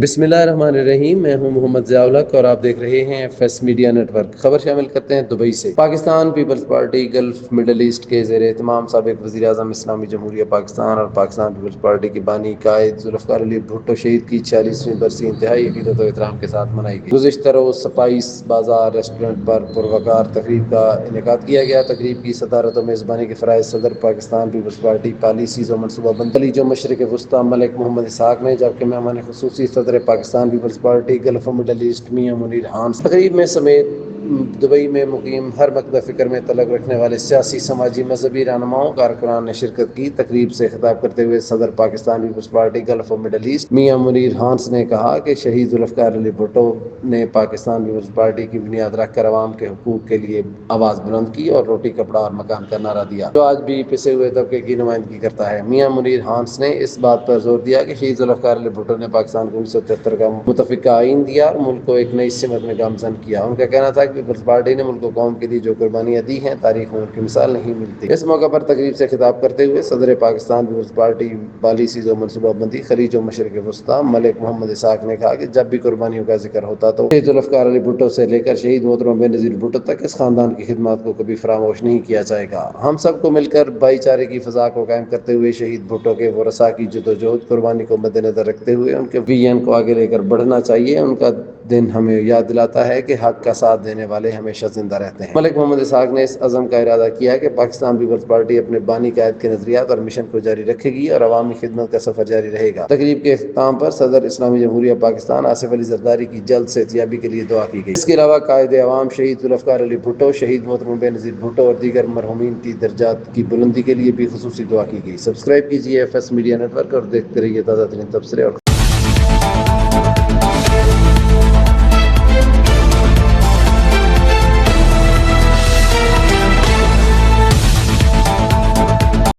بسم اللہ الرحمن الرحیم، میں ہوں محمد ضیاء الحق اور آپ دیکھ رہے ہیں F S media network. خبر شامل کرتے ہیں دبئی سے۔ Pakistan Peoples Party Gulf Middle East کے زیر اہتمام سابق وزیر اعظم اسلامی جمہوریہ پاکستان اور پاکستان پیپلز پارٹی کے بانی قائد ذوالفقار علی بھٹو شہید کی 40ویں برسی انتہائی عقیدت و احترام کے ساتھ منائی گئی۔ گزشتہ روز سپائس بازار ریسٹورنٹ پر پروقار تقریب کا انعقاد کیا گیا۔ تقریب کی صدارت و میزبانی کے فرائض صدر پاکستان پیپلز پارٹی پالیسیز و منصوبہ بندی خلیج و مشرق وسطی ملک محمد اسحاق نے، جبکہ مہمان خصوصی صدر پاکستان پیپلز پارٹی گلف و مڈل ایسٹ میاں منیر خان تقریب میں سمیت دبئی میں مقیم ہر مقطع فکر میں تعلق رکھنے والے سیاسی، سماجی، مذہبی رہنماؤں کارکنان نے شرکت کی۔ تقریب سے خطاب کرتے ہوئے صدر پاکستان پیپلز پارٹی گلف و مڈل ایسٹ میاں منیر خان نے کہا کہ شہید ذوالفقار علی بھٹو نے پاکستان پیپلز پارٹی کی بنیاد رکھ کر عوام کے حقوق کے لیے آواز بلند کی اور روٹی کپڑا اور مکان کا نعرہ دیا، جو آج بھی پسے ہوئے طبقے کی نمائندگی کرتا ہے۔ میاں منیر خان نے اس بات پر زور دیا کہ شہید ذوالفقار علی بھٹو نے پاکستان کو 1973 کا متفقہ آئین دیا اور ملک کو ایک نئی سمت میں گامزن کیا۔ ان کا کہنا تھا کہ پیپلز پارٹی نے ملک و قوم کے لیے جو قربانیاں دی ہیں، تاریخ میں ان کی مثال نہیں ملتی۔ اس موقع پر تقریب سے خطاب کرتے ہوئے صدر پاکستان پیپلز پارٹی پالیسیز و منصوبہ بندی خلیج و مشرق وسطی ملک محمد اسحاق نے کہا کہ جب بھی قربانیوں کا ذکر ہوتا تو شہید ذوالفقار علی بھٹو سے لے کر شہید محترم بے نظیر بھٹو تک اس خاندان کی خدمات کو کبھی فراموش نہیں کیا جائے گا۔ ہم سب کو مل کر بھائی چارے کی فضا کو قائم کرتے ہوئے شہید بھٹو کے ورثاء کی جدوجہد قربانی کو مد نظر رکھتے ہوئے ان کے ویژن کو آگے لے کر بڑھنا چاہیے۔ ان کا دن ہمیں یاد دلاتا ہے کہ حق کا ساتھ دینے والے ہمیشہ زندہ رہتے ہیں۔ ملک محمد اسحاق نے اس عزم کا ارادہ کیا کہ پاکستان پیپلز پارٹی اپنے بانی قائد کے نظریات اور مشن کو جاری رکھے گی اور عوامی خدمت کا سفر جاری رہے گا۔ تقریب کے اختتام پر صدر اسلامی جمہوریہ پاکستان آصف علی زرداری کی جلد صحتیابی کے لیے دعا کی گئی۔ اس کے علاوہ قائد عوام شہید ذوالفقار علی بھٹو، شہید محترم بے نظیر بھٹو اور دیگر مرحومین کی درجات کی بلندی کے لیے بھی خصوصی دعا کی گئی۔ سبسکرائب کیجیے F S media network اور دیکھتے رہیے تازہ ترین تبصرے اور